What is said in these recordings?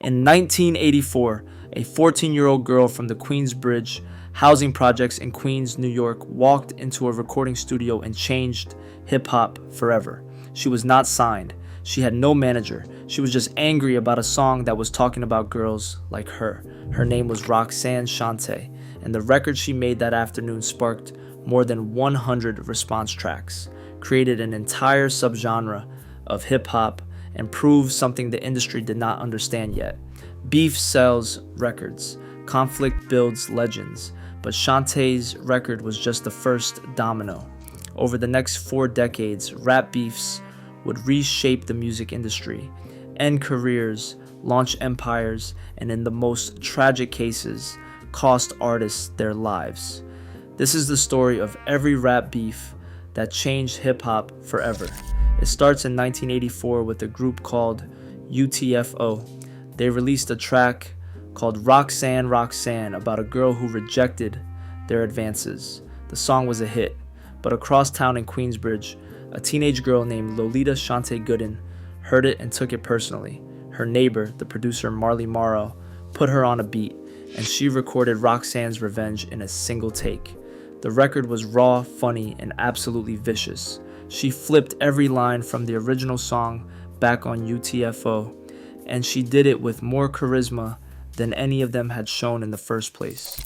In 1984, a 14-year-old girl from the Queensbridge housing projects in Queens, New York, walked into a recording studio and changed hip-hop forever. She was not signed. She had no manager. She was just angry about a song that was talking about girls like her. Her name was Roxanne Shante, and the record she made that afternoon sparked more than 100 response tracks, created an entire subgenre of hip-hop, and proved something the industry did not understand yet. Beef sells records. Conflict builds legends. But Shantae's record was just the first domino. Over the next 4 decades, rap beefs would reshape the music industry, end careers, launch empires, and in the most tragic cases, cost artists their lives. This is the story of every rap beef that changed hip-hop forever. It starts in 1984 with a group called UTFO. They released a track called Roxanne Roxanne about a girl who rejected their advances. The song was a hit, but across town in Queensbridge, a teenage girl named Lolita Shante Gooden heard it and took it personally. Her neighbor, the producer Marley Morrow, put her on a beat, and she recorded Roxanne's Revenge in a single take. The record was raw, funny, and absolutely vicious. She flipped every line from the original song back on UTFO, and she did it with more charisma than any of them had shown in the first place.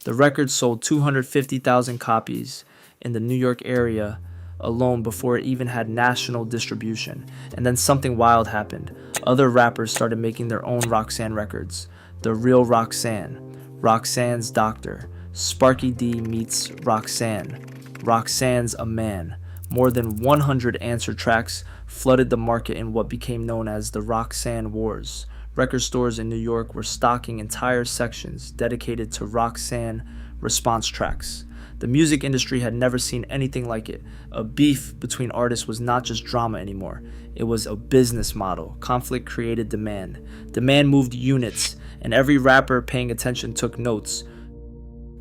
The record sold 250,000 copies in the New York area alone before it even had national distribution. And then something wild happened. Other rappers started making their own Roxanne records. The Real Roxanne, Roxanne's Doctor, Sparky D meets Roxanne, Roxanne's a Man. More than 100 answer tracks flooded the market in what became known as the Roxanne Wars. Record stores in New York were stocking entire sections dedicated to Roxanne response tracks. The music industry had never seen anything like it. A beef between artists was not just drama anymore. It was a business model. Conflict created demand. Demand moved units, and every rapper paying attention took notes.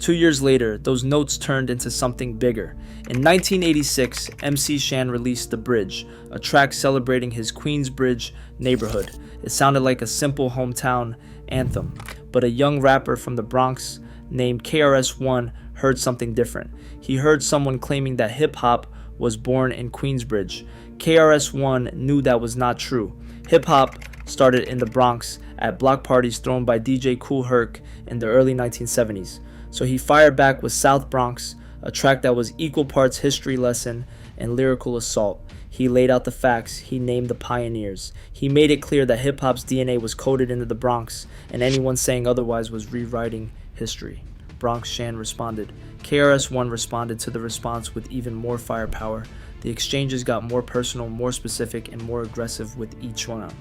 2 years later, those notes turned into something bigger. In 1986, MC Shan released The Bridge, a track celebrating his Queensbridge neighborhood. It sounded like a simple hometown anthem, but a young rapper from the Bronx named KRS-One heard something different. He heard someone claiming that hip-hop was born in Queensbridge. KRS-One knew that was not true. Hip-hop started in the Bronx at block parties thrown by DJ Kool Herc in the early 1970s. So he fired back with South Bronx, a track that was equal parts history lesson and lyrical assault. He laid out the facts. He named the pioneers. He made it clear that hip-hop's DNA was coded into the Bronx, and anyone saying otherwise was rewriting history. Bronx Shan responded. KRS-One responded to the response with even more firepower. The exchanges got more personal, more specific, and more aggressive with each one.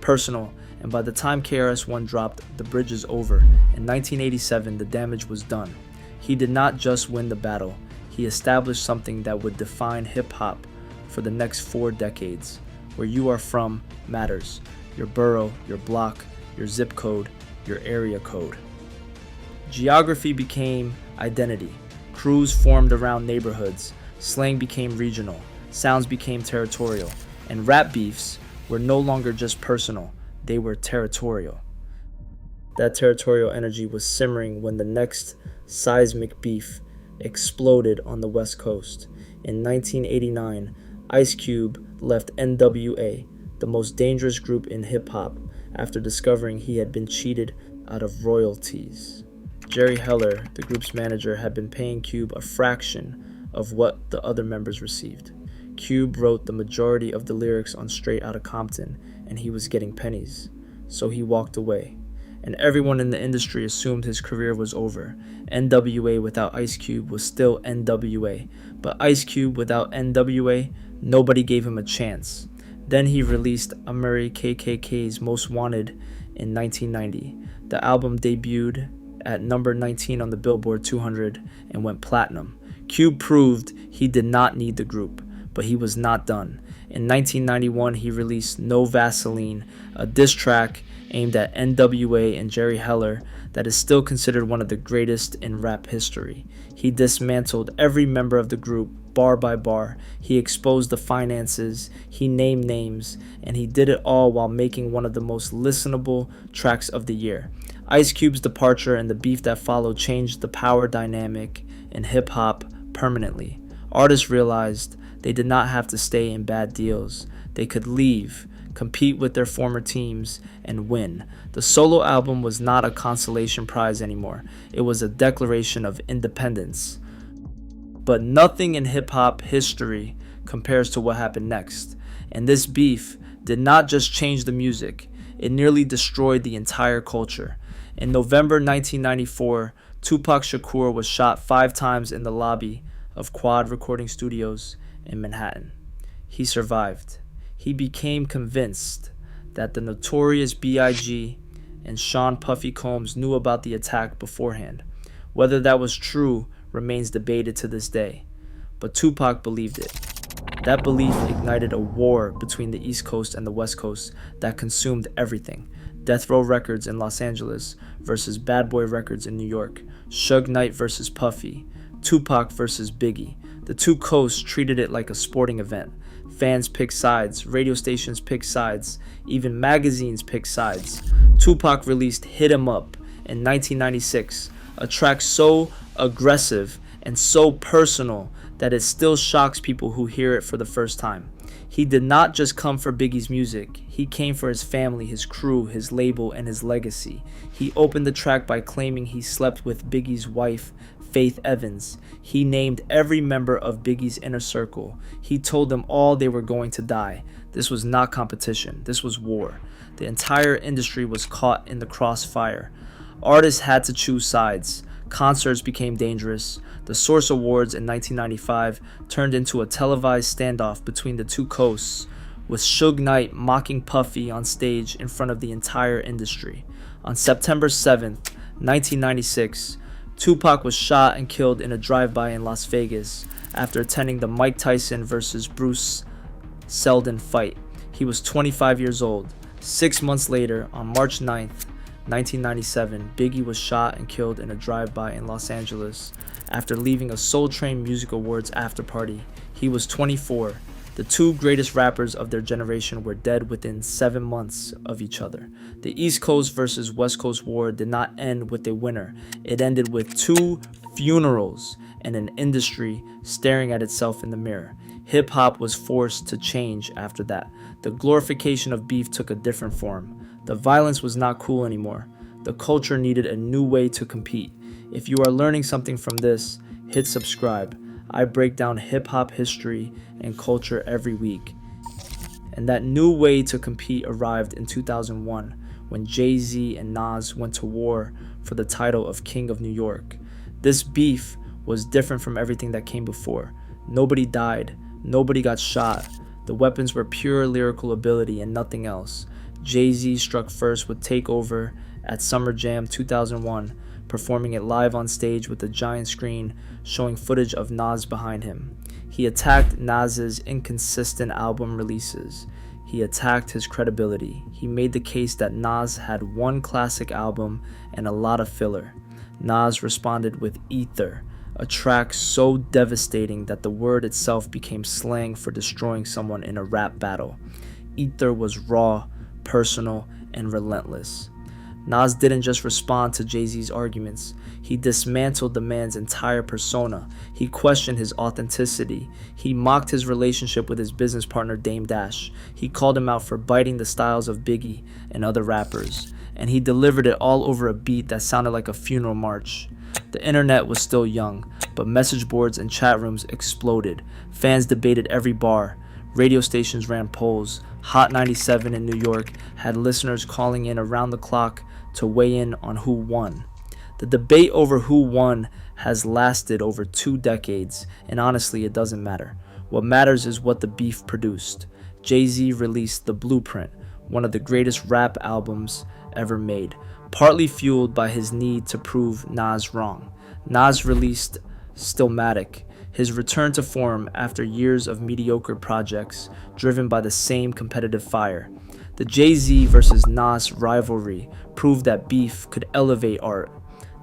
Personal, and by the time KRS-One dropped The Bridge Is Over in 1987, the damage was done. He did not just win the battle, he established something that would define hip-hop for the next 4 decades. Where you are from matters. Your borough, your block, your zip code, your area code. Geography became identity. Crews formed around neighborhoods. Slang became regional. Sounds became territorial. And rap beefs were no longer just personal. They were territorial. That territorial energy was simmering when the next seismic beef exploded on the West Coast. In 1989, Ice Cube left NWA, the most dangerous group in hip-hop, after discovering he had been cheated out of royalties. Jerry Heller, the group's manager, had been paying Cube a fraction of what the other members received. Cube wrote the majority of the lyrics on Straight Outta Compton, and he was getting pennies. So he walked away. And everyone in the industry assumed his career was over. NWA without Ice Cube was still NWA. But Ice Cube without NWA, nobody gave him a chance. Then he released Amiri KKK's Most Wanted in 1990. The album debuted at number 19 on the Billboard 200 and went platinum. Cube proved he did not need the group, but he was not done. In 1991, he released No Vaseline, a diss track aimed at NWA and Jerry Heller that is still considered one of the greatest in rap history. He dismantled every member of the group bar by bar. He exposed the finances, he named names, and he did it all while making one of the most listenable tracks of the year. Ice Cube's departure and the beef that followed changed the power dynamic in hip-hop permanently. Artists realized they did not have to stay in bad deals. They could leave, compete with their former teams, and win. The solo album was not a consolation prize anymore. It was a declaration of independence. But nothing in hip-hop history compares to what happened next. And this beef did not just change the music, it nearly destroyed the entire culture. In November 1994, Tupac Shakur was shot 5 times in the lobby of Quad Recording Studios in Manhattan. He survived. He became convinced that the notorious B.I.G. and Sean Puffy Combs knew about the attack beforehand. Whether that was true remains debated to this day, but Tupac believed it. That belief ignited a war between the East Coast and the West Coast that consumed everything. Death Row Records in Los Angeles versus Bad Boy Records in New York, Suge Knight versus Puffy, Tupac versus Biggie. The two coasts treated it like a sporting event. Fans picked sides, radio stations picked sides, even magazines picked sides. Tupac released Hit 'Em Up in 1996, a track so aggressive and so personal that it still shocks people who hear it for the first time. He did not just come for Biggie's music, he came for his family, his crew, his label, and his legacy. He opened the track by claiming he slept with Biggie's wife, Faith Evans. He named every member of Biggie's inner circle. He told them all they were going to die. This was not competition, this was war. The entire industry was caught in the crossfire. Artists had to choose sides. Concerts became dangerous. The Source Awards in 1995 turned into a televised standoff between the two coasts, with Suge Knight mocking Puffy on stage in front of the entire industry. On September 7th, 1996, Tupac was shot and killed in a drive-by in Las Vegas after attending the Mike Tyson vs. Bruce Seldon fight. He was 25 years old. 6 months later, on March 9th, 1997, Biggie was shot and killed in a drive-by in Los Angeles after leaving a Soul Train Music Awards after-party. He was 24. The two greatest rappers of their generation were dead within 7 months of each other. The East Coast versus West Coast war did not end with a winner. It ended with 2 funerals and an industry staring at itself in the mirror. Hip-hop was forced to change after that. The glorification of beef took a different form. The violence was not cool anymore. The culture needed a new way to compete. If you are learning something from this, hit subscribe. I break down hip-hop history and culture every week. And that new way to compete arrived in 2001 when Jay-Z and Nas went to war for the title of King of New York. This beef was different from everything that came before. Nobody died. Nobody got shot. The weapons were pure lyrical ability and nothing else. Jay-Z struck first with Take Over at Summer Jam 2001, performing it live on stage with a giant screen showing footage of Nas behind him. He attacked Nas's inconsistent album releases. He attacked his credibility. He made the case that Nas had one classic album and a lot of filler. Nas responded with Ether, a track so devastating that the word itself became slang for destroying someone in a rap battle. Ether was raw, personal, and relentless. Nas didn't just respond to Jay-Z's arguments. He dismantled the man's entire persona. He questioned his authenticity. He mocked his relationship with his business partner Dame Dash. He called him out for biting the styles of Biggie and other rappers. And he delivered it all over a beat that sounded like a funeral march. The internet was still young, but message boards and chat rooms exploded. Fans debated every bar. Radio stations ran polls. Hot 97 in New York had listeners calling in around the clock to weigh in on who won. The debate over who won has lasted over 2 decades, and honestly, it doesn't matter. What matters is what the beef produced. Jay-Z released The Blueprint, one of the greatest rap albums ever made, partly fueled by his need to prove Nas wrong. Nas released Stillmatic, his return to form after years of mediocre projects driven by the same competitive fire. The Jay-Z versus Nas rivalry proved that beef could elevate art.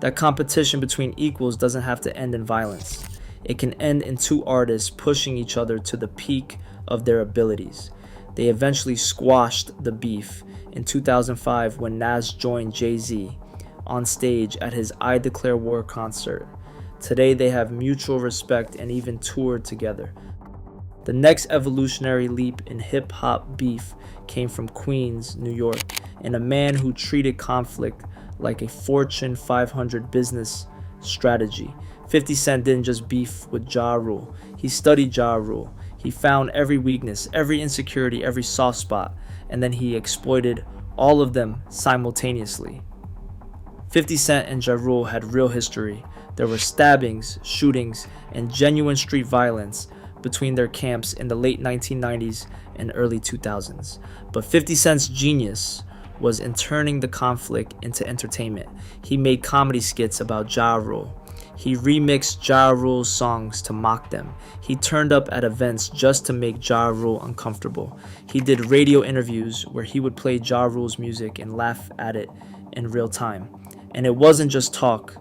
That competition between equals doesn't have to end in violence. It can end in two artists pushing each other to the peak of their abilities. They eventually squashed the beef in 2005 when Nas joined Jay-Z on stage at his I Declare War concert. Today they have mutual respect and even toured together. The next evolutionary leap in hip-hop beef came from Queens, New York, and a man who treated conflict like a Fortune 500 business strategy. 50 Cent didn't just beef with Ja Rule. He studied Ja Rule. He found every weakness, every insecurity, every soft spot, and then he exploited all of them simultaneously. 50 Cent and Ja Rule had real history. There were stabbings, shootings, and genuine street violence between their camps in the late 1990s and early 2000s. But 50 Cent's genius was in turning the conflict into entertainment. He made comedy skits about Ja Rule. He remixed Ja Rule's songs to mock them. He turned up at events just to make Ja Rule uncomfortable. He did radio interviews where he would play Ja Rule's music and laugh at it in real time. And it wasn't just talk.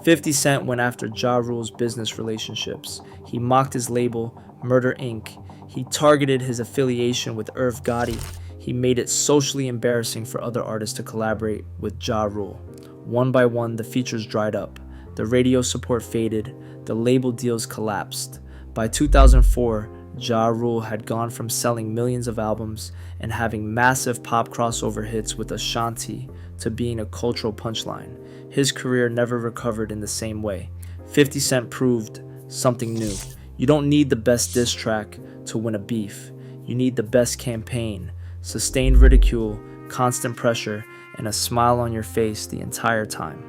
50 Cent went after Ja Rule's business relationships. He mocked his label, Murder Inc. He targeted his affiliation with Irv Gotti. He made it socially embarrassing for other artists to collaborate with Ja Rule. One by one, the features dried up. The radio support faded. The label deals collapsed. By 2004, Ja Rule had gone from selling millions of albums and having massive pop crossover hits with Ashanti to being a cultural punchline. His career never recovered in the same way. 50 Cent proved something new. You don't need the best diss track to win a beef. You need the best campaign, sustained ridicule, constant pressure, and a smile on your face the entire time.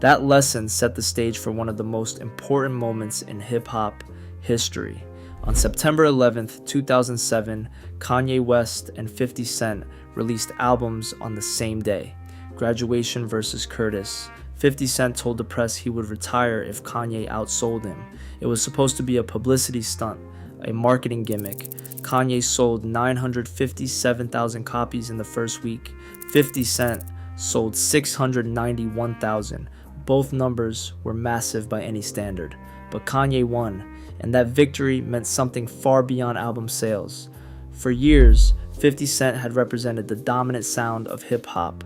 That lesson set the stage for one of the most important moments in hip-hop history. On September 11th, 2007, Kanye West and 50 Cent released albums on the same day. Graduation versus Curtis. 50 Cent told the press he would retire if Kanye outsold him. It was supposed to be a publicity stunt, a marketing gimmick. Kanye sold 957,000 copies in the first week. 50 Cent sold 691,000. Both numbers were massive by any standard. But Kanye won, and that victory meant something far beyond album sales. For years, 50 Cent had represented the dominant sound of hip-hop.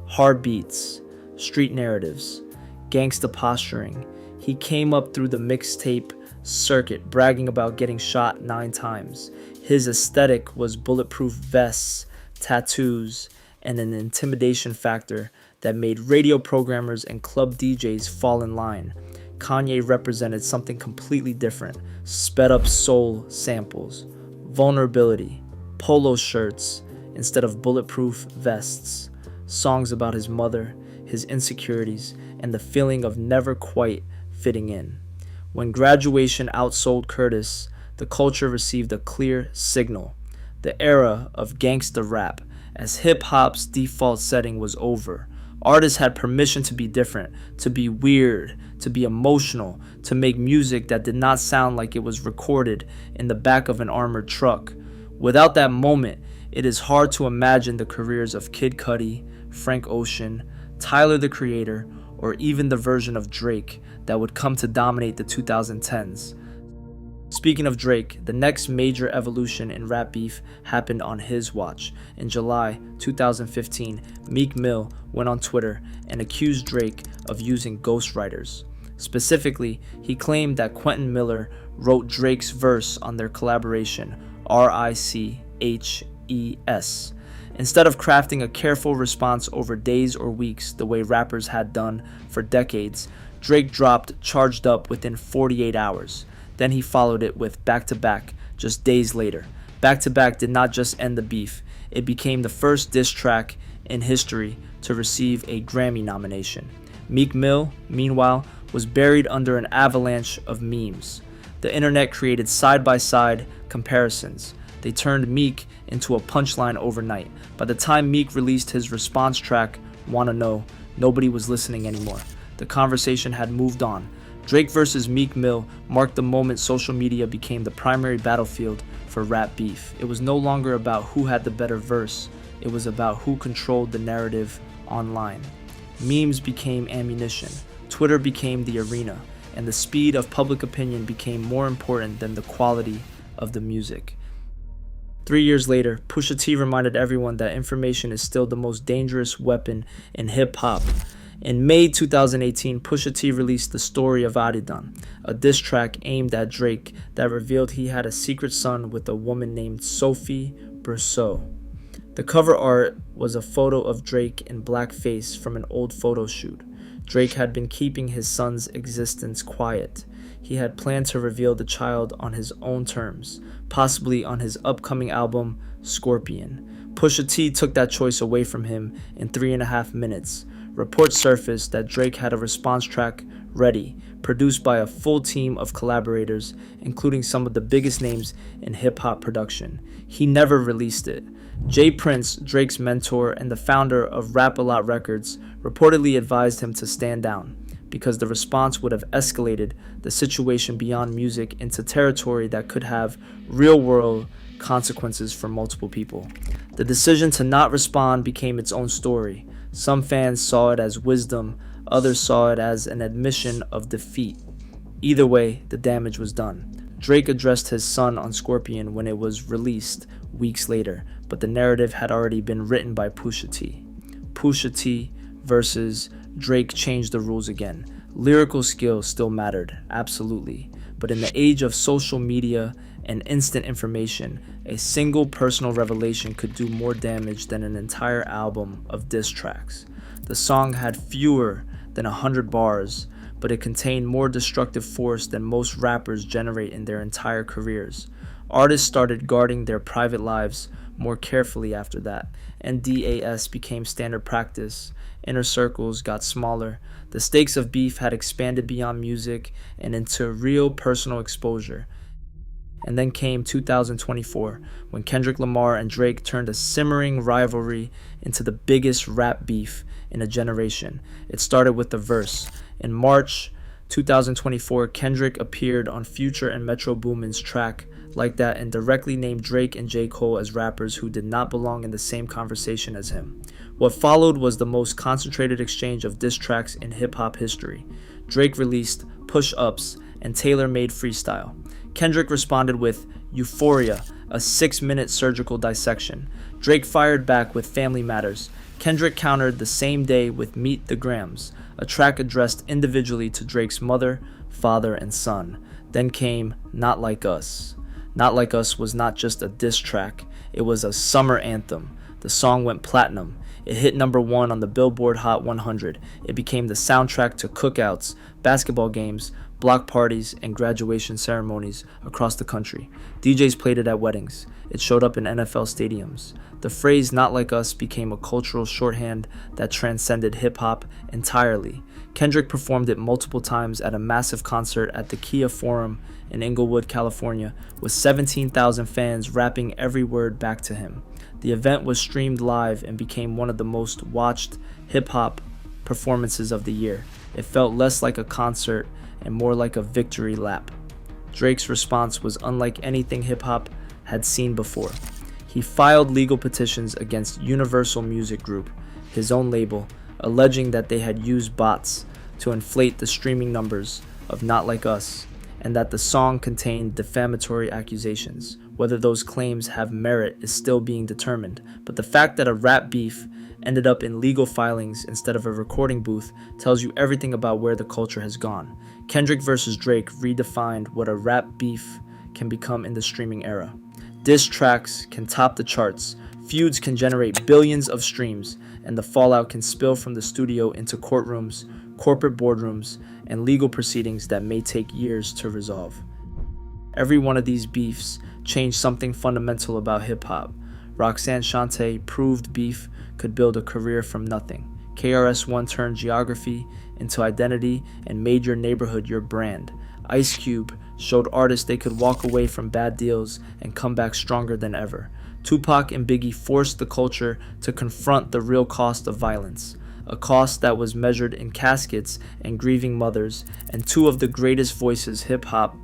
Hard beats, street narratives, gangsta posturing. He came up through the mixtape circuit bragging about getting shot 9 times. His aesthetic was bulletproof vests, tattoos, and an intimidation factor that made radio programmers and club DJs fall in line. Kanye represented something completely different: sped up soul samples, vulnerability, polo shirts instead of bulletproof vests, songs about his mother, his insecurities, and the feeling of never quite fitting in. When Graduation outsold Curtis, the culture received a clear signal. The era of gangsta rap, as hip-hop's default setting, was over. Artists had permission to be different, to be weird, to be emotional, to make music that did not sound like it was recorded in the back of an armored truck. Without that moment, it is hard to imagine the careers of Kid Cudi, Frank Ocean, Tyler the Creator, or even the version of Drake that would come to dominate the 2010s. Speaking of Drake, the next major evolution in rap beef happened on his watch. In July 2015, Meek Mill went on Twitter and accused Drake of using ghostwriters. Specifically, he claimed that Quentin Miller wrote Drake's verse on their collaboration, Riches. Instead of crafting a careful response over days or weeks the way rappers had done for decades, Drake dropped Charged Up within 48 hours. Then he followed it with Back to Back just days later. Back to Back did not just end the beef, it became the first diss track in history to receive a Grammy nomination. Meek Mill, meanwhile, was buried under an avalanche of memes. The internet created side-by-side comparisons. They turned Meek into a punchline overnight. By the time Meek released his response track, Wanna Know, nobody was listening anymore. The conversation had moved on. Drake versus Meek Mill marked the moment social media became the primary battlefield for for rap beef. It was no longer about who had the better verse, it was about who controlled the narrative online. Memes became ammunition, Twitter became the arena, and the speed of public opinion became more important than the quality of the music. 3 years later, Pusha T reminded everyone that information is still the most dangerous weapon in hip-hop. In May 2018, Pusha T released The Story of Adidan, a diss track aimed at Drake that revealed he had a secret son with a woman named Sophie Brousseau. The cover art was a photo of Drake in blackface from an old photo shoot. Drake had been keeping his son's existence quiet. He had planned to reveal the child on his own terms, possibly on his upcoming album, Scorpion. Pusha T took that choice away from him in 3.5 minutes. Reports surfaced that Drake had a response track ready, produced by a full team of collaborators, including some of the biggest names in hip-hop production. He never released it. Jay Prince, Drake's mentor and the founder of Rap-A-Lot Records, reportedly advised him to stand down, because the response would have escalated the situation beyond music into territory that could have real-world consequences for multiple people. The decision to not respond became its own story. Some fans saw it as wisdom, others saw it as an admission of defeat. Either way, the damage was done. Drake addressed his son on Scorpion when it was released weeks later, but the narrative had already been written by Pusha T. Pusha T versus Drake changed the rules again. Lyrical skill still mattered, absolutely, but in the age of social media and instant information, a single personal revelation could do more damage than an entire album of diss tracks. The song had fewer than 100 bars, but it contained more destructive force than most rappers generate in their entire careers. Artists started guarding their private lives more carefully after that, and DAS became standard practice. Inner circles got smaller. The stakes of beef had expanded beyond music and into real personal exposure. And then came 2024, when Kendrick Lamar and Drake turned a simmering rivalry into the biggest rap beef in a generation. It started with the verse. In March 2024, Kendrick appeared on Future and Metro Boomin's track Like That and directly named Drake and J. Cole as rappers who did not belong in the same conversation as him. What followed was the most concentrated exchange of diss tracks in hip-hop history. Drake released Push Ups and Tailor-Made Freestyle. Kendrick responded with Euphoria, a 6-minute surgical dissection. Drake fired back with Family Matters. Kendrick countered the same day with Meet the Grams, a track addressed individually to Drake's mother, father, and son. Then came Not Like Us. Not Like Us was not just a diss track, it was a summer anthem. The song went platinum. It hit #1 on the Billboard Hot 100. It became the soundtrack to cookouts, basketball games, block parties, and graduation ceremonies across the country. DJs played it at weddings. It showed up in NFL stadiums. The phrase "not like us" became a cultural shorthand that transcended hip-hop entirely. Kendrick performed it multiple times at a massive concert at the Kia Forum in Inglewood, California, with 17,000 fans rapping every word back to him. The event was streamed live and became one of the most watched hip-hop performances of the year. It felt less like a concert and more like a victory lap. Drake's response was unlike anything hip-hop had seen before. He filed legal petitions against Universal Music Group, his own label, alleging that they had used bots to inflate the streaming numbers of Not Like Us, and that the song contained defamatory accusations. Whether those claims have merit is still being determined, but the fact that a rap beef ended up in legal filings instead of a recording booth tells you everything about where the culture has gone. Kendrick versus Drake redefined what a rap beef can become in the streaming era. Diss tracks can top the charts, feuds can generate billions of streams, and the fallout can spill from the studio into courtrooms, corporate boardrooms, and legal proceedings that may take years to resolve. Every one of these beefs changed something fundamental about hip-hop. Roxanne Shante proved beef could build a career from nothing. KRS-One turned geography into identity and made your neighborhood your brand. Ice Cube showed artists they could walk away from bad deals and come back stronger than ever. Tupac and Biggie forced the culture to confront the real cost of violence, a cost that was measured in caskets and grieving mothers, and two of the greatest voices hip-hop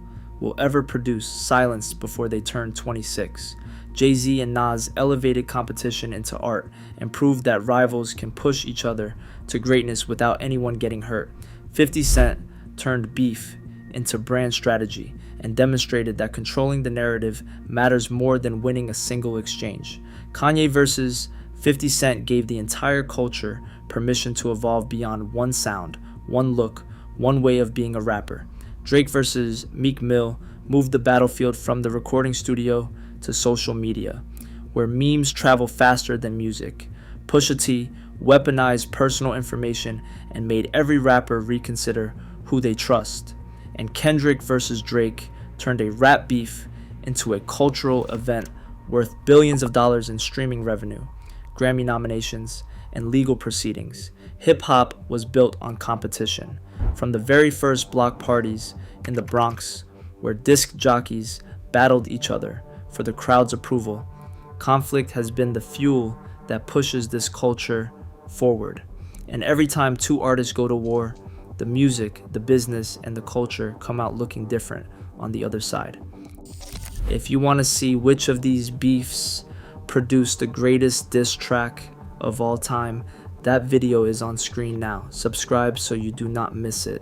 will ever produce silenced before they turn 26. Jay-Z and Nas elevated competition into art and proved that rivals can push each other to greatness without anyone getting hurt. 50 Cent turned beef into brand strategy and demonstrated that controlling the narrative matters more than winning a single exchange. Kanye versus 50 Cent gave the entire culture permission to evolve beyond one sound, one look, one way of being a rapper. Drake versus Meek Mill moved the battlefield from the recording studio to social media, where memes travel faster than music. Pusha T weaponized personal information and made every rapper reconsider who they trust. And Kendrick versus Drake turned a rap beef into a cultural event worth billions of dollars in streaming revenue, Grammy nominations, and legal proceedings. Hip-hop was built on competition. From the very first block parties in the Bronx, where disc jockeys battled each other for the crowd's approval, conflict has been the fuel that pushes this culture forward. And every time two artists go to war, the music, the business, and the culture come out looking different on the other side. If you want to see which of these beefs produced the greatest diss track of all time, that video is on screen now. Subscribe so you do not miss it.